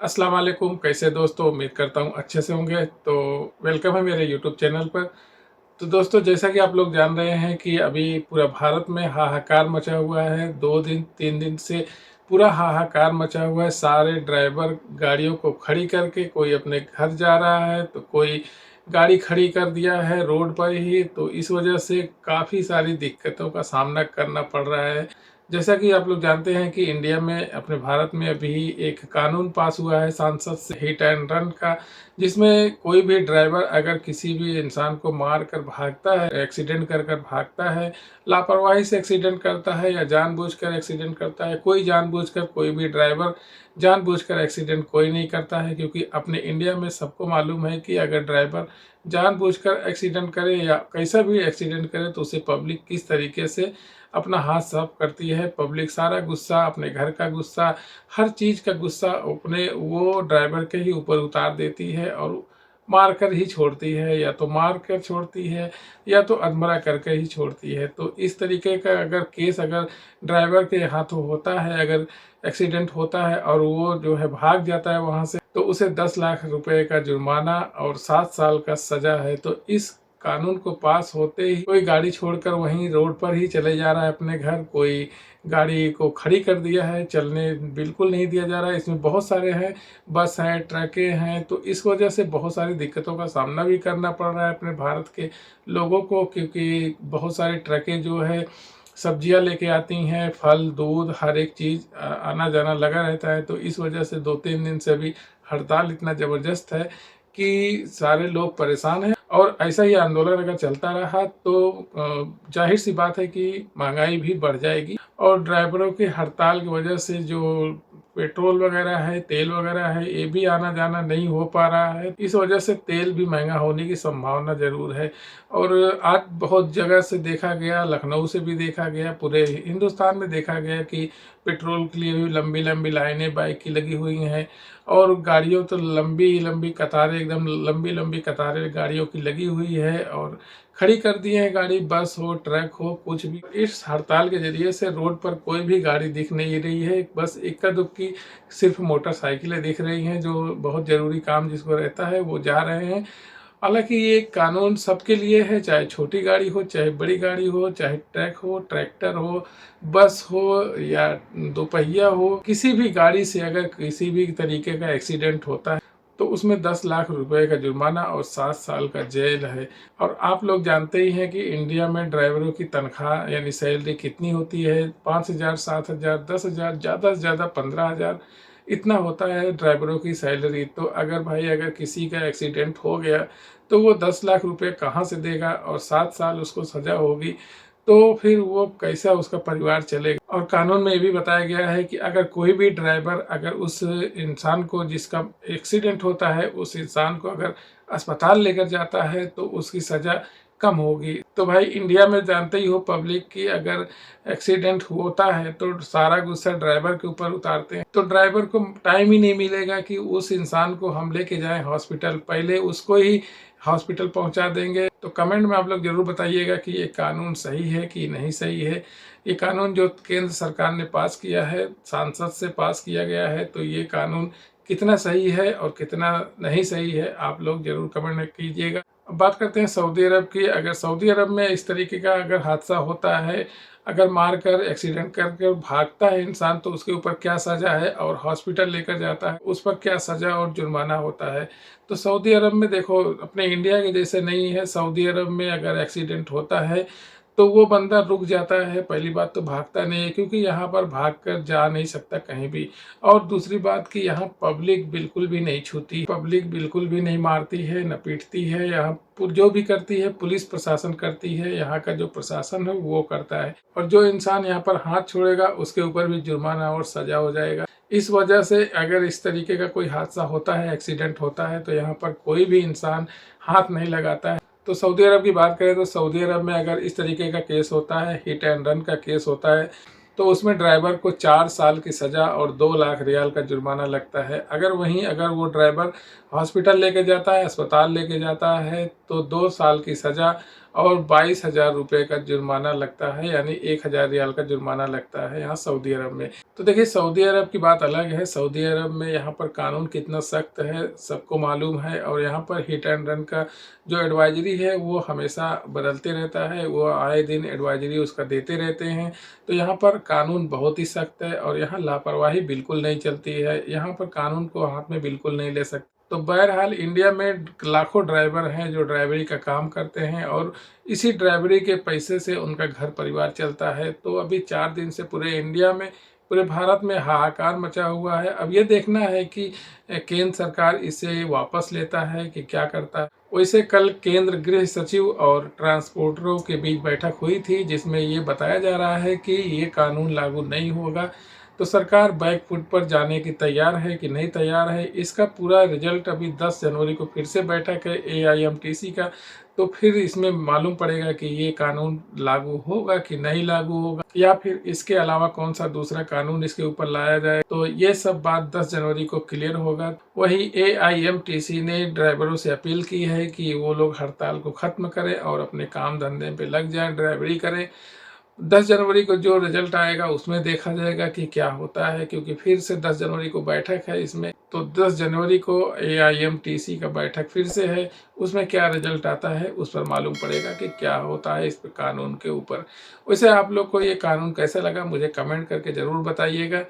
अस्सलाम वालेकुम। कैसे दोस्तों, उम्मीद करता हूँ अच्छे से होंगे। तो वेलकम है मेरे यूट्यूब चैनल पर। तो दोस्तों, जैसा कि आप लोग जान रहे हैं कि अभी पूरा भारत में हाहाकार मचा हुआ है। 2 दिन 3 दिन से पूरा हाहाकार मचा हुआ है। सारे ड्राइवर गाड़ियों को खड़ी करके कोई अपने घर जा रहा है तो कोई गाड़ी खड़ी कर दिया है रोड पर ही। तो इस वजह से काफ़ी सारी दिक्कतों का सामना करना पड़ रहा है। जैसा कि आप लोग जानते हैं कि इंडिया में, अपने भारत में अभी एक कानून पास हुआ है सांसद से, हिट एंड रन का, जिसमें कोई भी ड्राइवर अगर किसी भी इंसान को मार कर भागता है, एक्सीडेंट कर कर भागता है, लापरवाही से एक्सीडेंट करता है या जानबूझकर एक्सीडेंट करता है, कोई जानबूझकर, कोई भी ड्राइवर जानबूझकर एक्सीडेंट कोई नहीं करता है। क्योंकि अपने इंडिया में सबको मालूम है कि अगर ड्राइवर जानबूझकर एक्सीडेंट करे या कैसा भी एक्सीडेंट करे तो उसे पब्लिक किस तरीके से अपना हाथ साफ करती है। पब्लिक सारा गुस्सा, अपने घर का गुस्सा, हर चीज़ का गुस्सा अपने वो ड्राइवर के ही ऊपर उतार देती है और मार कर ही छोड़ती है, या तो मार कर छोड़ती है या तो अधमरा करके ही छोड़ती है। तो इस तरीके का अगर केस अगर ड्राइवर के हाथों होता है, अगर एक्सीडेंट होता है और वो जो है भाग जाता है वहाँ से, तो उसे 10 लाख रुपए का जुर्माना और 7 साल का सजा है। तो इस कानून को पास होते ही कोई गाड़ी छोड़कर वहीं रोड पर ही चले जा रहा है अपने घर, कोई गाड़ी को खड़ी कर दिया है, चलने बिल्कुल नहीं दिया जा रहा है। इसमें बहुत सारे हैं, बस हैं, ट्रकें हैं। तो इस वजह से बहुत सारी दिक्कतों का सामना भी करना पड़ रहा है अपने भारत के लोगों को। क्योंकि बहुत सारी ट्रकें जो है सब्जियां लेके आती हैं, फल, दूध, हर एक चीज़ आना जाना लगा रहता है। तो इस वजह से 2-3 दिन से भी हड़ताल इतना ज़बरदस्त है कि सारे लोग परेशान हैं। और ऐसा ही आंदोलन अगर चलता रहा तो जाहिर सी बात है कि महंगाई भी बढ़ जाएगी। और ड्राइवरों की हड़ताल की वजह से जो पेट्रोल वगैरह है, तेल वगैरह है, ये भी आना जाना नहीं हो पा रहा है। इस वजह से तेल भी महंगा होने की संभावना ज़रूर है। और आज बहुत जगह से देखा गया, लखनऊ से भी देखा गया, पूरे हिंदुस्तान में देखा गया कि पेट्रोल के लिए भी लंबी लंबी लाइनें बाइक की लगी हुई हैं। और गाड़ियों तो लंबी लंबी कतारें, एकदम लंबी लंबी कतारें गाड़ियों की लगी हुई है और खड़ी कर दी है गाड़ी, बस हो, ट्रक हो, कुछ भी। इस हड़ताल के ज़रिए से रोड पर कोई भी गाड़ी दिख नहीं रही है। बस इक्का-दुक्की सिर्फ मोटरसाइकिलें दिख रही हैं, जो बहुत ज़रूरी काम जिसको रहता है वो जा रहे हैं। हालाँकि ये कानून सबके लिए है, चाहे छोटी गाड़ी हो, चाहे बड़ी गाड़ी हो, चाहे ट्रक हो, ट्रैक्टर हो, बस हो या दोपहिया हो। किसी भी गाड़ी से अगर किसी भी तरीके का एक्सीडेंट होता है तो उसमें 10 लाख रुपए का जुर्माना और 7 साल का जेल है। और आप लोग जानते ही हैं कि इंडिया में ड्राइवरों की तनख्वाह यानी सैलरी कितनी होती है, 5,000, 7,000, 10,000, ज़्यादा से ज़्यादा 15,000, इतना होता है ड्राइवरों की सैलरी। तो अगर भाई, अगर किसी का एक्सीडेंट हो गया तो वो 10 लाख रुपए कहाँ से देगा, और 7 साल उसको सज़ा होगी, तो फिर वो कैसा उसका परिवार चलेगा। और कानून में ये भी बताया गया है कि अगर कोई भी ड्राइवर अगर उस इंसान को, जिसका एक्सीडेंट होता है, उस इंसान को अगर अस्पताल लेकर जाता है तो उसकी सज़ा कम होगी। तो भाई, इंडिया में जानते ही हो पब्लिक की, अगर एक्सीडेंट होता है तो सारा गुस्सा ड्राइवर के ऊपर उतारते हैं। तो ड्राइवर को टाइम ही नहीं मिलेगा कि उस इंसान को हम लेके जाएं हॉस्पिटल, पहले उसको ही हॉस्पिटल पहुंचा देंगे। तो कमेंट में आप लोग ज़रूर बताइएगा कि ये कानून सही है कि नहीं सही है। ये कानून जो केंद्र सरकार ने पास किया है, सांसद से पास किया गया है, तो ये कानून कितना सही है और कितना नहीं सही है, आप लोग ज़रूर कमेंट में कीजिएगा। अब बात करते हैं सऊदी अरब की। अगर सऊदी अरब में इस तरीके का अगर हादसा होता है, अगर मार कर एक्सीडेंट करके भागता है इंसान, तो उसके ऊपर क्या सज़ा है, और हॉस्पिटल लेकर जाता है उस पर क्या सज़ा और जुर्माना होता है। तो सऊदी अरब में देखो, अपने इंडिया के जैसे नहीं है। सऊदी अरब में अगर एक्सीडेंट होता है तो वो बंदा रुक जाता है। पहली बात तो भागता नहीं है, क्योंकि यहाँ पर भाग कर जा नहीं सकता कहीं भी। और दूसरी बात कि यहाँ पब्लिक बिल्कुल भी नहीं छूती, पब्लिक बिल्कुल भी नहीं मारती है, न पीटती है। यहाँ जो भी करती है पुलिस प्रशासन करती है, यहाँ का जो प्रशासन है वो करता है। और जो इंसान यहाँ पर हाथ छोड़ेगा उसके ऊपर भी जुर्माना और सजा हो जाएगा। इस वजह से अगर इस तरीके का कोई हादसा होता है, एक्सीडेंट होता है, तो यहाँ पर कोई भी इंसान हाथ नहीं लगाता है। तो सऊदी अरब की बात करें तो सऊदी अरब में अगर इस तरीके का केस होता है, हिट एंड रन का केस होता है, तो उसमें ड्राइवर को 4 साल की सज़ा और 2 लाख रियाल का जुर्माना लगता है। अगर वो ड्राइवर हॉस्पिटल लेके जाता है, अस्पताल लेके जाता है, तो 2 साल की सज़ा और 22,000 रुपये का जुर्माना लगता है, यानी 1,000 रियाल का जुर्माना लगता है यहाँ सऊदी अरब में। तो देखिए सऊदी अरब की बात अलग है। सऊदी अरब में यहाँ पर कानून कितना सख्त है सबको मालूम है, और यहाँ पर हिट एंड रन का जो एडवाइजरी है वो हमेशा बदलते रहता है, वो आए दिन एडवाइजरी उसका देते रहते हैं। तो यहाँ पर कानून बहुत ही सख्त है और यहाँ लापरवाही बिल्कुल नहीं चलती है, यहाँ पर कानून को हाथ में बिल्कुल नहीं ले सकते। तो बहरहाल इंडिया में लाखों ड्राइवर हैं जो ड्राइवरी का काम करते हैं और इसी ड्राइवरी के पैसे से उनका घर परिवार चलता है। तो अभी 4 दिन से पूरे इंडिया में, पूरे भारत में हाहाकार मचा हुआ है। अब ये देखना है कि केंद्र सरकार इसे वापस लेता है कि क्या करता है। वैसे कल केंद्र गृह सचिव और ट्रांसपोर्टरों के बीच बैठक हुई थी जिसमें ये बताया जा रहा है कि ये कानून लागू नहीं होगा। तो सरकार बैक फुट पर जाने की तैयार है कि नहीं तैयार है, इसका पूरा रिजल्ट अभी 10 जनवरी को फिर से बैठक है AIMTC का। तो फिर इसमें मालूम पड़ेगा कि ये कानून लागू होगा कि नहीं लागू होगा, या फिर इसके अलावा कौन सा दूसरा कानून इसके ऊपर लाया जाए। तो ये सब बात 10 जनवरी को क्लियर होगा। वहीं AIMTC ने ड्राइवरों से अपील की है कि वो लोग हड़ताल को ख़त्म करें और अपने काम धंधे पे लग जाएं, ड्राइवरी करें। 10 जनवरी को जो रिजल्ट आएगा उसमें देखा जाएगा कि क्या होता है, क्योंकि फिर से 10 जनवरी को बैठक है इसमें। तो 10 जनवरी को AIMTC का बैठक फिर से है, उसमें क्या रिजल्ट आता है उस पर मालूम पड़ेगा कि क्या होता है इस पर कानून के ऊपर। वैसे आप लोग को ये कानून कैसा लगा मुझे कमेंट करके ज़रूर बताइएगा।